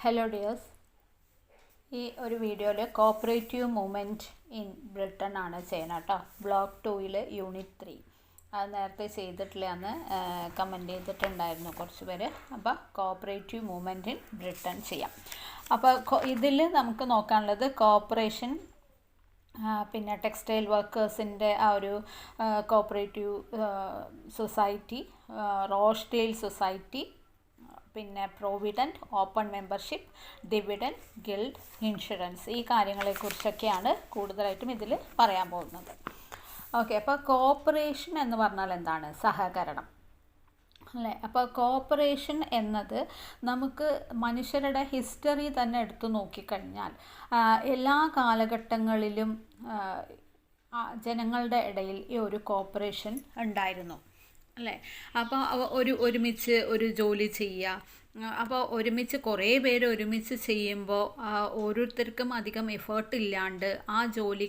Hello dears, ഈ ഒരു വീഡിയോയിൽ കോപ്പറേറ്റീവ് മൂവ്മെൻറ്റ് ഇൻ ബ്രിട്ടൻ ആണ് ചെയ്യണം കേട്ടോ. ബ്ലോക്ക് 2 യൂണിറ്റ് 3 അത് നേരത്തെ ചെയ്തിട്ടില്ല കമൻറ്റ് ചെയ്തിട്ടുണ്ടായിരുന്നു കുറച്ച് പേര്. അപ്പോൾ കോപ്പറേറ്റീവ് മൂവ്മെൻറ്റ് ഇൻ ബ്രിട്ടൻ ചെയ്യാം. അപ്പോൾ ഇതിൽ നമുക്ക് നോക്കാനുള്ളത് കോപ്പറേഷൻ, പിന്നെ ടെക്സ്റ്റൈൽ വർക്കേഴ്സിൻ്റെ ആ ഒരു കോപ്പറേറ്റീവ് സൊസൈറ്റി, റോഷ്ഡെയിൽ സൊസൈറ്റി, പിന്നെ provident, open membership, dividend, guild, insurance, ഈ കാര്യങ്ങളെക്കുറിച്ചൊക്കെയാണ് കൂടുതലായിട്ടും ഇതിൽ പറയാൻ പോകുന്നത്. ഓക്കെ, അപ്പോൾ കോപ്പറേഷൻ എന്ന് പറഞ്ഞാൽ എന്താണ്? സഹകരണം അല്ലേ. അപ്പോൾ കോപ്പറേഷൻ എന്നത് നമുക്ക് മനുഷ്യരുടെ ഹിസ്റ്ററി തന്നെ എടുത്തു നോക്കിക്കഴിഞ്ഞാൽ എല്ലാ കാലഘട്ടങ്ങളിലും ജനങ്ങളുടെ ഇടയിൽ ഈ ഒരു കോപ്പറേഷൻ ഉണ്ടായിരുന്നു അല്ലേ. അപ്പോൾ ഒരുമിച്ച് ഒരു ജോലി ചെയ്യുക. അപ്പോൾ ഒരുമിച്ച് കുറേ പേര് ഒരുമിച്ച് ചെയ്യുമ്പോൾ ഓരോരുത്തർക്കും അധികം എഫേർട്ട് ഇല്ലാണ്ട് ആ ജോലി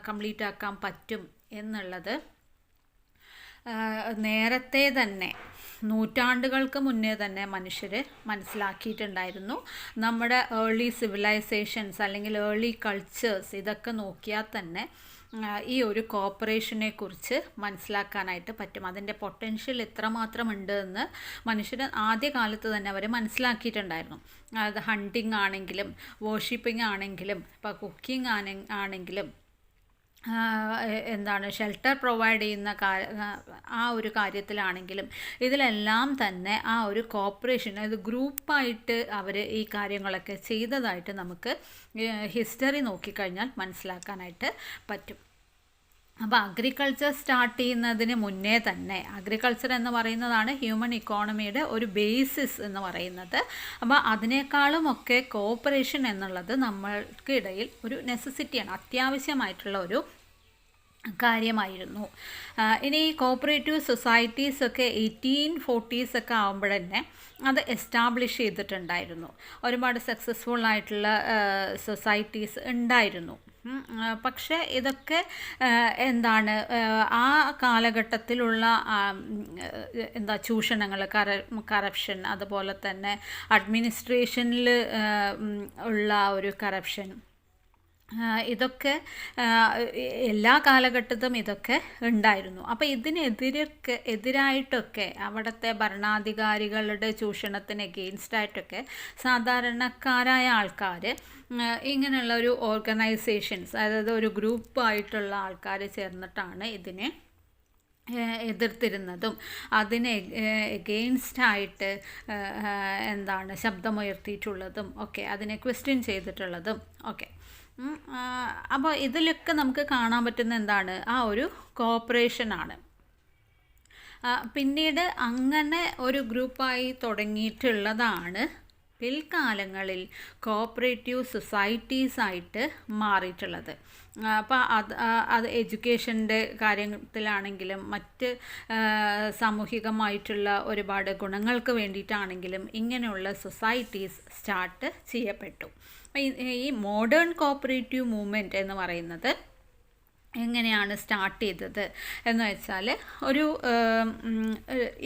കംപ്ലീറ്റ് ആക്കാൻ പറ്റും എന്നുള്ളത് നേരത്തെ തന്നെ നൂറ്റാണ്ടുകൾക്ക് മുന്നേ തന്നെ മനുഷ്യർ മനസ്സിലാക്കിയിട്ടുണ്ടായിരുന്നു. നമ്മുടെ ഏർലി സിവിലൈസേഷൻസ് അല്ലെങ്കിൽ ഏർലി കൾച്ചേഴ്സ് ഇതൊക്കെ നോക്കിയാൽ തന്നെ ഈ ഒരു കോപ്പറേഷനെ കുറിച്ച് മനസ്സിലാക്കാനായിട്ട് പറ്റും. അതിൻ്റെ പൊട്ടൻഷ്യൽ എത്രമാത്രം ഉണ്ട് എന്ന് മനുഷ്യർ ആദ്യകാലത്ത് തന്നെ അവർ മനസ്സിലാക്കിയിട്ടുണ്ടായിരുന്നു. അത് ഹണ്ടിങ് ആണെങ്കിലും വോർഷിപ്പിംഗ് ആണെങ്കിലും ഇപ്പോൾ കുക്കിംഗ് ആണെങ്കിലും ഷെൽട്ടർ പ്രൊവൈഡ് ചെയ്യുന്ന ആ ഒരു കാര്യത്തിലാണെങ്കിലും ഇതിലെല്ലാം തന്നെ ആ ഒരു കോപ്പറേഷൻ, അത് ഗ്രൂപ്പായിട്ട് അവർ ഈ കാര്യങ്ങളൊക്കെ ചെയ്തതായിട്ട് നമുക്ക് ഹിസ്റ്ററി നോക്കിക്കഴിഞ്ഞാൽ മനസ്സിലാക്കാനായിട്ട് പറ്റും. അപ്പോൾ അഗ്രികൾച്ചർ സ്റ്റാർട്ട് ചെയ്യുന്നതിന് മുന്നേ തന്നെ, അഗ്രികൾച്ചർ എന്ന് പറയുന്നതാണ് ഹ്യൂമൻ ഇക്കോണമിയുടെ ഒരു ബേസിസ് എന്ന് പറയുന്നത്. അപ്പോൾ അതിനേക്കാളുമൊക്കെ കോപ്പറേഷൻ എന്നുള്ളത് നമ്മൾക്കിടയിൽ ഒരു നെസസിറ്റിയാണ്, അത്യാവശ്യമായിട്ടുള്ള ഒരു കാര്യമായിരുന്നു. ഇനി ഈ കോപ്പറേറ്റീവ് സൊസൈറ്റീസൊക്കെ 1840s ഒക്കെ ആകുമ്പോഴന്നെ അത് എസ്റ്റാബ്ലിഷ് ചെയ്തിട്ടുണ്ടായിരുന്നു. ഒരുപാട് സക്സസ്ഫുൾ ആയിട്ടുള്ള സൊസൈറ്റീസ് ഉണ്ടായിരുന്നു. പക്ഷേ ഇതൊക്കെ ആ കാലഘട്ടത്തിലുള്ള ചൂഷണങ്ങൾ, കറപ്ഷൻ, അതുപോലെ തന്നെ അഡ്മിനിസ്ട്രേഷനിൽ ഉള്ള ഒരു കറപ്ഷൻ, ഇതൊക്കെ എല്ലാ കാലഘട്ടത്തും ഇതൊക്കെ ഉണ്ടായിരുന്നു. അപ്പോൾ എതിരായിട്ടൊക്കെ അവിടുത്തെ ഭരണാധികാരികളുടെ ചൂഷണത്തിന് എഗെയിൻസ്റ്റായിട്ടൊക്കെ സാധാരണക്കാരായ ആൾക്കാർ ഇങ്ങനെയുള്ള ഒരു ഓർഗനൈസേഷൻസ്, അതായത് ഒരു ഗ്രൂപ്പായിട്ടുള്ള ആൾക്കാർ ചേർന്നിട്ടാണ് ഇതിനെ എതിർത്തിരുന്നതും അതിന് എഗെയിൻസ്റ്റായിട്ട് ശബ്ദമുയർത്തിയിട്ടുള്ളതും ഒക്കെ, അതിനെ ക്വസ്റ്റ്യൻ ചെയ്തിട്ടുള്ളതും ഒക്കെ. അപ്പോൾ ഇതിലൊക്കെ നമുക്ക് കാണാൻ പറ്റുന്ന ആ ഒരു കോപ്പറേഷനാണ്. പിന്നീട് അങ്ങനെ ഒരു ഗ്രൂപ്പായി തുടങ്ങിയിട്ടുള്ളതാണ് പിൽക്കാലങ്ങളിൽ കോപ്പറേറ്റീവ് സൊസൈറ്റീസായിട്ട് മാറിയിട്ടുള്ളത്. അപ്പോൾ അത് എഡ്യൂക്കേഷൻ്റെ കാര്യത്തിലാണെങ്കിലും മറ്റ് സാമൂഹികമായിട്ടുള്ള ഒരുപാട് ഗുണങ്ങൾക്ക് വേണ്ടിയിട്ടാണെങ്കിലും ഇങ്ങനെയുള്ള സൊസൈറ്റീസ് സ്റ്റാർട്ട് ചെയ്യപ്പെട്ടു. ഈ മോഡേൺ കോപ്പറേറ്റീവ് മൂവ്മെൻറ്റ് എന്ന് പറയുന്നത് എങ്ങനെയാണ് സ്റ്റാർട്ട് ചെയ്തത് എന്ന് വെച്ചാൽ, ഒരു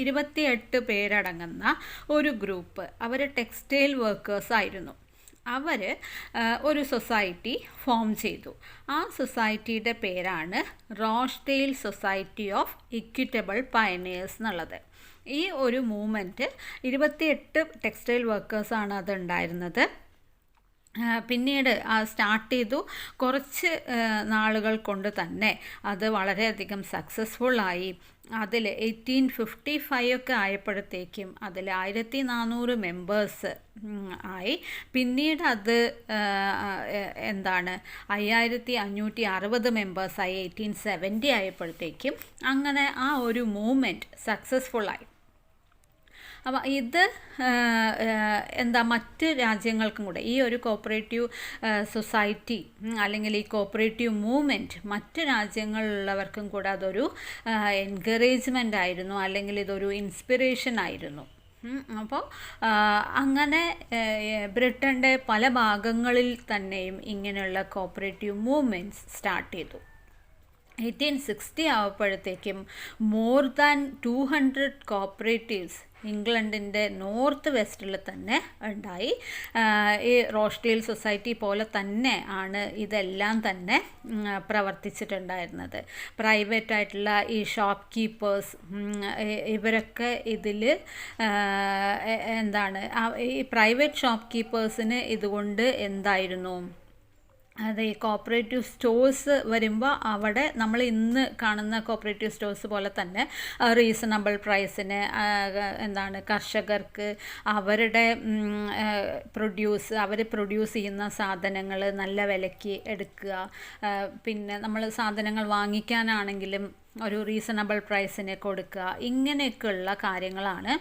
28 പേരടങ്ങുന്ന ഒരു ഗ്രൂപ്പ്, അവർ ടെക്സ്റ്റൈൽ വർക്കേഴ്സ് ആയിരുന്നു. അവർ ഒരു സൊസൈറ്റി ഫോം ചെയ്തു. ആ സൊസൈറ്റിയുടെ പേരാണ് റോഷ്ഡെയിൽ സൊസൈറ്റി ഓഫ് ഇക്വിറ്റബിൾ പയനേഴ്സ് എന്നുള്ളത്. ഈ ഒരു മൂവ്മെൻറ്റ് 28 ടെക്സ്റ്റൈൽ വർക്കേഴ്സാണ് അതുണ്ടായിരുന്നത്. പിന്നീട് സ്റ്റാർട്ട് ചെയ്തു. കുറച്ച് നാളുകൾ കൊണ്ട് തന്നെ അത് വളരെയധികം സക്സസ്ഫുള്ളായി. അതിൽ 1855 ഒക്കെ ആയപ്പോഴത്തേക്കും അതിൽ 1400 മെമ്പേഴ്സ് ആയി. പിന്നീട് അത് 5560 മെമ്പേഴ്സായി 1870 ആയപ്പോഴത്തേക്കും. അങ്ങനെ ആ ഒരു മൂവ്മെൻറ്റ് സക്സസ്ഫുള്ളായി. അപ്പോൾ ഇത് മറ്റ് രാജ്യങ്ങൾക്കും കൂടെ ഈ ഒരു കോപ്പറേറ്റീവ് സൊസൈറ്റി അല്ലെങ്കിൽ ഈ കോപ്പറേറ്റീവ് മൂവ്മെൻറ്റ് മറ്റ് രാജ്യങ്ങളിലുള്ളവർക്കും കൂടെ അതൊരു എൻകറേജ്മെൻ്റ് ആയിരുന്നു, അല്ലെങ്കിൽ ഇതൊരു ഇൻസ്പിറേഷൻ ആയിരുന്നു. അപ്പോൾ അങ്ങനെ ബ്രിട്ടൻ്റെ പല ഭാഗങ്ങളിൽ തന്നെയും ഇങ്ങനെയുള്ള കോപ്പറേറ്റീവ് മൂവ്മെൻറ്റ്സ് സ്റ്റാർട്ട് ചെയ്തു. 1860 ആവുമ്പോഴത്തേക്കും മോർ ദാൻ 200 കോപ്പറേറ്റീവ്സ് ഇംഗ്ലണ്ടിൻ്റെ നോർത്ത് വെസ്റ്റിൽ തന്നെ ഉണ്ടായി. ഈ റോഷ്ഡെയിൽ സൊസൈറ്റി പോലെ തന്നെ ആണ് ഇതെല്ലാം തന്നെ പ്രവർത്തിച്ചിട്ടുണ്ടായിരുന്നത്. പ്രൈവറ്റായിട്ടുള്ള ഈ ഷോപ്പ് കീപ്പേഴ്സ് ഇവരൊക്കെ ഇതിൽ എന്താണ് ഈ പ്രൈവറ്റ് ഷോപ്പ് കീപ്പേഴ്സിന് ഇതുകൊണ്ട് എന്തായിരുന്നു, അത് ഈ കോപ്പറേറ്റീവ് സ്റ്റോഴ്സ് വരുമ്പോൾ അവിടെ നമ്മൾ ഇന്ന് കാണുന്ന കോപ്പറേറ്റീവ് സ്റ്റോഴ്സ് പോലെ തന്നെ റീസണബിൾ പ്രൈസിന് എന്താണ് കർഷകർക്ക് അവരുടെ അവർ പ്രൊഡ്യൂസ് ചെയ്യുന്ന സാധനങ്ങൾ നല്ല വിലയ്ക്ക് എടുക്കുക, പിന്നെ നമ്മൾ സാധനങ്ങൾ വാങ്ങിക്കാനാണെങ്കിലും ഒരു റീസണബിൾ പ്രൈസിന് കൊടുക്കുക, ഇങ്ങനെയൊക്കെയുള്ള കാര്യങ്ങളാണ്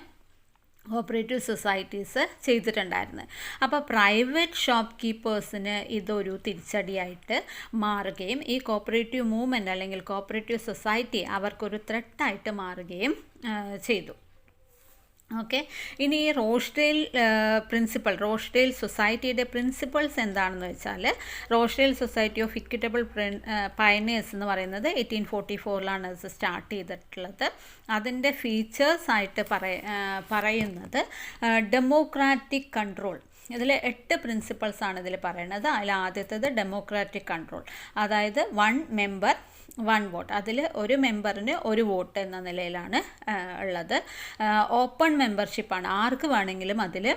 കോപ്പറേറ്റീവ് സൊസൈറ്റീസ് ചെയ്തിട്ടുണ്ടായിരുന്നത്. അപ്പോൾ പ്രൈവറ്റ് ഷോപ്പ് കീപ്പേഴ്സിന് ഇതൊരു തിരിച്ചടിയായിട്ട് മാറുകയും ഈ കോപ്പറേറ്റീവ് മൂവ്മെൻറ്റ് അല്ലെങ്കിൽ കോപ്പറേറ്റീവ് സൊസൈറ്റി അവർക്കൊരു ത്രെട്ടായിട്ട് മാറുകയും ചെയ്തു. ഓക്കെ, ഇനി ഈ റോഷ്ഡെയിൽ സൊസൈറ്റിയുടെ പ്രിൻസിപ്പിൾസ് എന്താണെന്ന് വെച്ചാൽ, റോഷ്ഡെയിൽ സൊസൈറ്റി ഓഫ് ഇക്വിറ്റബിൾ പയനേഴ്സ് എന്ന് പറയുന്നത് 1844 ഇത് സ്റ്റാർട്ട് ചെയ്തിട്ടുള്ളത്. അതിൻ്റെ ഫീച്ചേഴ്സായിട്ട് പറയുന്നത് ഡെമോക്രാറ്റിക് കൺട്രോൾ. ഇതിൽ 8 പ്രിൻസിപ്പിൾസാണ് ഇതിൽ പറയുന്നത്. അതിൽ ആദ്യത്തേത് ഡെമോക്രാറ്റിക് കൺട്രോൾ, അതായത് 1 മെമ്പർ 1 വോട്ട്. അതിൽ ഒരു മെമ്പറിന് ഒരു വോട്ട് എന്ന നിലയിലാണ് ഉള്ളത്. ഓപ്പൺ മെമ്പർഷിപ്പാണ്, ആർക്ക് വേണമെങ്കിലും അതിൽ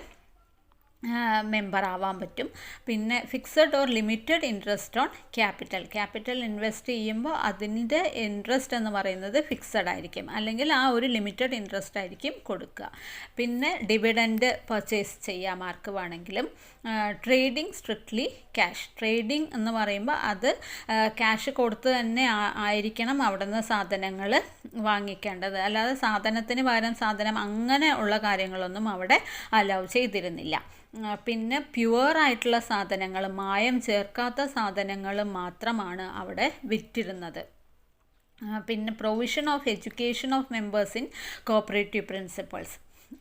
മെമ്പർ ആവാൻ പറ്റും. പിന്നെ fixed or limited interest on capital invest ചെയ്യുമ്പോൾ അതിൻ്റെ ഇൻട്രസ്റ്റ് എന്ന് പറയുന്നത് ഫിക്സഡ് ആയിരിക്കും, അല്ലെങ്കിൽ ആ ഒരു ലിമിറ്റഡ് ഇൻട്രസ്റ്റ് ആയിരിക്കും കൊടുക്കുക. പിന്നെ ഡിവിഡൻഡ് പർച്ചേസ് ചെയ്യാം ആർക്ക് വേണമെങ്കിലും. Trading strictly cash. ട്രേഡിംഗ് എന്ന് പറയുമ്പോൾ അത് ക്യാഷ് കൊടുത്ത് തന്നെ ആയിരിക്കണം അവിടെ നിന്ന് സാധനങ്ങൾ വാങ്ങിക്കേണ്ടത്, അല്ലാതെ സാധനത്തിന് പകരം സാധനം അങ്ങനെ ഉള്ള കാര്യങ്ങളൊന്നും അവിടെ അലൗ ചെയ്തിരുന്നില്ല. പിന്നെ പ്യുവറായിട്ടുള്ള സാധനങ്ങൾ, മായം ചേർക്കാത്ത സാധനങ്ങൾ മാത്രമാണ് അവിടെ വിറ്റിരുന്നത്. പിന്നെ provision of education of members in cooperative principles.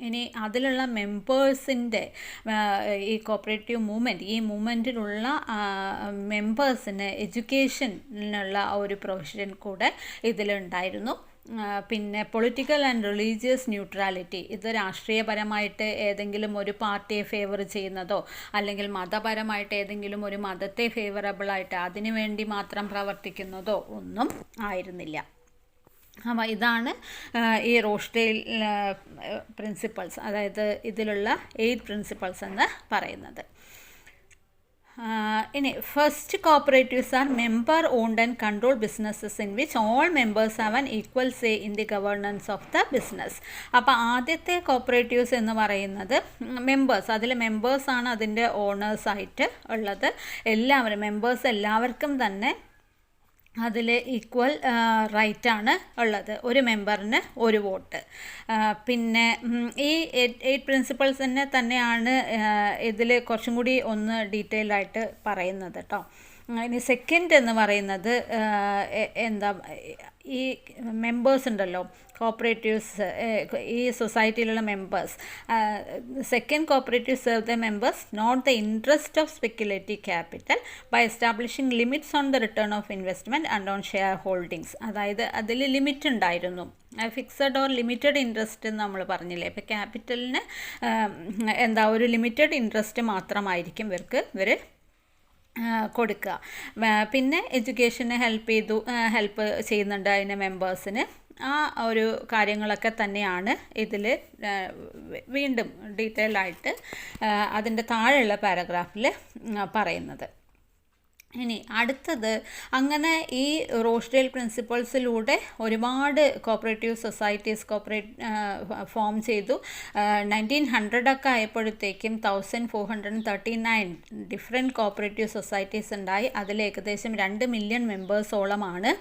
ഇനി അതിലുള്ള മെമ്പേഴ്സിൻ്റെ ഈ കോപ്പറേറ്റീവ് മൂവ്മെൻറ്റ്, ഈ മൂവ്മെൻറ്റിലുള്ള മെമ്പേഴ്സിന് എഡ്യൂക്കേഷനുള്ള ഒരു പ്രൊവിഷൻ കൂടെ ഇതിലുണ്ടായിരുന്നു. പിന്നെ പൊളിറ്റിക്കൽ ആൻഡ് റിലീജിയസ് ന്യൂട്രാലിറ്റി. ഇത് രാഷ്ട്രീയപരമായിട്ട് ഏതെങ്കിലും ഒരു പാർട്ടിയെ ഫേവർ ചെയ്യുന്നതോ അല്ലെങ്കിൽ മതപരമായിട്ട് ഏതെങ്കിലും ഒരു മതത്തെ ഫേവറബിളായിട്ട് അതിനു വേണ്ടി മാത്രം പ്രവർത്തിക്കുന്നതോ ഒന്നും ആയിരുന്നില്ല. അപ്പോൾ ഇതാണ് ഈ റോഷ്ഡെയിൽ പ്രിൻസിപ്പിൾസ്, അതായത് ഇതിലുള്ള 8 പ്രിൻസിപ്പിൾസ് എന്ന് പറയുന്നത്. ഇനി first cooperatives are member owned and control businesses in which all members have an equal say in the governance of the business. അപ്പോൾ ആദ്യത്തെ കോപ്പറേറ്റീവ്സ് എന്ന് പറയുന്നത് മെമ്പേഴ്സ്, അതിൽ മെമ്പേഴ്സാണ് അതിൻ്റെ ഓണേഴ്സായിട്ട് ഉള്ളത്. എല്ലാവരും മെമ്പേഴ്സ് എല്ലാവർക്കും തന്നെ അതിൽ ഈക്വൽ റൈറ്റാണ് ഉള്ളത്, ഒരു മെമ്പറിന് ഒരു വോട്ട്. പിന്നെ ഈ 8 പ്രിൻസിപ്പിൾസ് തന്നെയാണ് ഇതിൽ കുറച്ചും കൂടി ഒന്ന് ഡീറ്റെയിൽ ആയിട്ട് പറയുന്നത് കേട്ടോ. ഇനി സെക്കൻഡ് എന്ന് പറയുന്നത് എന്താ, ഈ മെമ്പേഴ്സ് ഉണ്ടല്ലോ, കോപ്പറേറ്റീവ്സ്, ഈ സൊസൈറ്റിയിലുള്ള members, second cooperative serve the members not the interest of speculative capital by establishing limits on the return of investment and on share holdings. അതായത് അതിൽ ലിമിറ്റ് ഉണ്ടായിരുന്നു, ഫിക്സഡ് ഓർ ലിമിറ്റഡ് ഇൻട്രസ്റ്റ് എന്ന് നമ്മൾ പറഞ്ഞില്ലേ. ഇപ്പോൾ ക്യാപിറ്റലിന് ഒരു ലിമിറ്റഡ് ഇൻട്രസ്റ്റ് മാത്രമായിരിക്കും ഇവർ കൊടുക്കുക. പിന്നെ എഡ്യൂക്കേഷന് ഹെൽപ്പ് ചെയ്യുന്നുണ്ട് അതിൻ്റെ മെമ്പേഴ്സിന്. ആ ഒരു കാര്യങ്ങളൊക്കെ തന്നെയാണ് ഇതിൽ വീണ്ടും ഡീറ്റെയിൽ ആയിട്ട് അതിൻ്റെ താഴെയുള്ള പാരഗ്രാഫിൽ പറയുന്നത്. ഇനി അടുത്തത്, അങ്ങനെ ഈ റോഷ്ഡെയിൽ പ്രിൻസിപ്പിൾസിലൂടെ ഒരുപാട് കോപ്പറേറ്റീവ് സൊസൈറ്റീസ് ഫോം ചെയ്തു. 1900 ആയപ്പോഴത്തേക്കും 1439 ഡിഫറെൻറ്റ് കോപ്പറേറ്റീവ് സൊസൈറ്റീസ് ഉണ്ടായി. അതിൽ ഏകദേശം 2 മില്യൺ മെമ്പേഴ്സോളമാണ്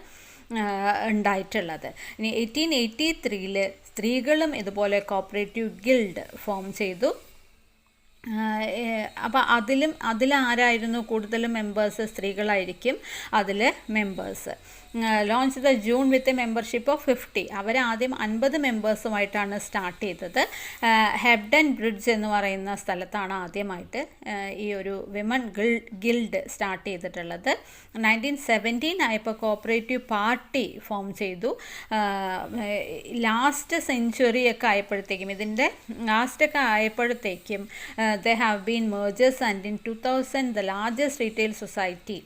ഉണ്ടായിട്ടുള്ളത്. ഇനി 1883 സ്ത്രീകളും ഇതുപോലെ കോപ്പറേറ്റീവ് ഗിൽഡ് ഫോം ചെയ്തു. അപ്പോൾ അതിലാരായിരുന്നു കൂടുതലും മെമ്പേഴ്സ്? സ്ത്രീകളായിരിക്കും അതിൽ members. Launch the June with a membership of 50. അവരാദ്യം 50 മെമ്പേഴ്സുമായിട്ടാണ് സ്റ്റാർട്ട് ചെയ്തത്. ഹെബ്ഡൻ ബ്രിഡ്ജ് എന്ന് പറയുന്ന സ്ഥലത്താണ് ആദ്യമായിട്ട് ഈ ഒരു വിമൻ ഗിൽഡ് സ്റ്റാർട്ട് ചെയ്തിട്ടുള്ളത്. 1917 ആയപ്പോൾ കോപ്പറേറ്റീവ് പാർട്ടി ഫോം ചെയ്തു. ലാസ്റ്റ് സെഞ്ച്വറിയൊക്കെ ആയപ്പോഴത്തേക്കും, ഇതിൻ്റെ ലാസ്റ്റൊക്കെ ആയപ്പോഴത്തേക്കും they have been majors and in 2000 the largest retail society,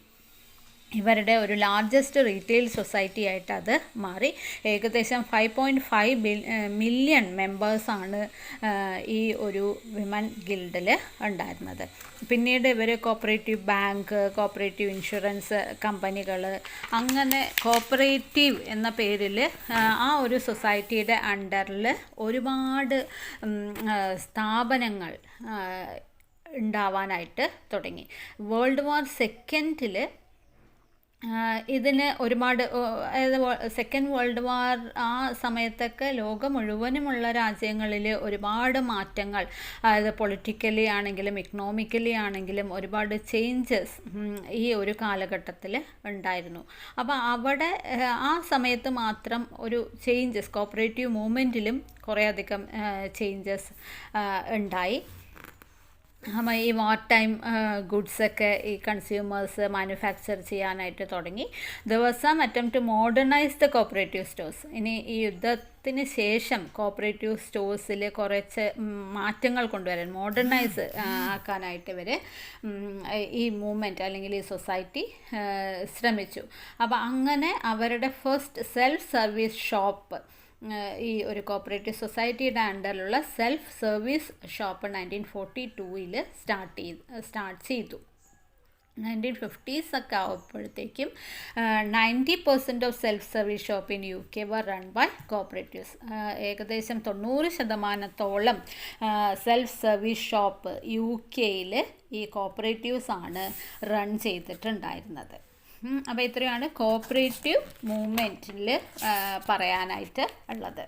ഇവരുടെ ഒരു ലാർജസ്റ്റ് റീറ്റെയിൽ സൊസൈറ്റി ആയിട്ട് അത് മാറി. ഏകദേശം 5.5 മില്യൺ മെമ്പേഴ്സാണ് ഈ ഒരു വിമൻ ഗിൽഡിൽ ഉണ്ടായിരുന്നത്. പിന്നീട് ഇവർ കോപ്പറേറ്റീവ് ബാങ്ക്, കോപ്പറേറ്റീവ് ഇൻഷുറൻസ് കമ്പനികൾ, അങ്ങനെ കോപ്പറേറ്റീവ് എന്ന പേരിൽ ആ ഒരു സൊസൈറ്റിയുടെ അണ്ടറിൽ ഒരുപാട് സ്ഥാപനങ്ങൾ ഉണ്ടാവാനായിട്ട് തുടങ്ങി. വേൾഡ് വാർ സെക്കൻഡിൽ ഇതിന് ഒരുപാട്, അതായത് സെക്കൻഡ് വേൾഡ് വാർ ആ സമയത്തൊക്കെ ലോകം മുഴുവനുമുള്ള രാജ്യങ്ങളിൽ ഒരുപാട് മാറ്റങ്ങൾ, അതായത് പൊളിറ്റിക്കലി ആണെങ്കിലും ഇക്കണോമിക്കലി ആണെങ്കിലും ഒരുപാട് ചേഞ്ചസ് ഈ ഒരു കാലഘട്ടത്തിൽ ഉണ്ടായിരുന്നു. അപ്പോൾ അവിടെ ആ സമയത്ത് മാത്രം ഒരു ചേഞ്ചസ്, കോപ്പറേറ്റീവ് മൂവ്മെൻറ്റിലും കുറേയധികം ചേഞ്ചസ് ഉണ്ടായി. ഈ വാർ ടൈം ഗുഡ്സൊക്കെ ഈ കൺസ്യൂമേഴ്സ് മാനുഫാക്ചർ ചെയ്യാനായിട്ട് തുടങ്ങി. ദിവസം attempt to modernise the cooperative stores. ഇനി ഈ യുദ്ധത്തിന് ശേഷം കോപ്പറേറ്റീവ് സ്റ്റോഴ്സിൽ കുറച്ച് മാറ്റങ്ങൾ കൊണ്ടുവരാൻ, മോഡേണൈസ് ആക്കാനായിട്ട് ഇവർ ഈ മൂവ്മെൻറ്റ് അല്ലെങ്കിൽ ഈ സൊസൈറ്റി ശ്രമിച്ചു. അപ്പോൾ അങ്ങനെ അവരുടെ ഫസ്റ്റ് സെൽഫ് സർവീസ് ഷോപ്പ്, ഈ ഒരു കോപ്പറേറ്റീവ് സൊസൈറ്റിയുടെ അണ്ടറിലുള്ള സെൽഫ് സർവീസ് ഷോപ്പ് 1942 സ്റ്റാർട്ട് ചെയ്തു. 1950s ഒക്കെ ആവുമ്പോഴത്തേക്കും 90% of self service shop in UK were run by cooperatives. ഏകദേശം 90% സെൽഫ് സർവീസ് ഷോപ്പ് UK ഈ കോപ്പറേറ്റീവ്സ് ആണ് റൺ ചെയ്തിട്ടുണ്ടായിരുന്നത്. അപ്പോൾ ഇത്രയാണ് കോപ്പറേറ്റീവ് മൂവ്മെൻറ്റിൽ പറയാനായിട്ട് ഉള്ളത്.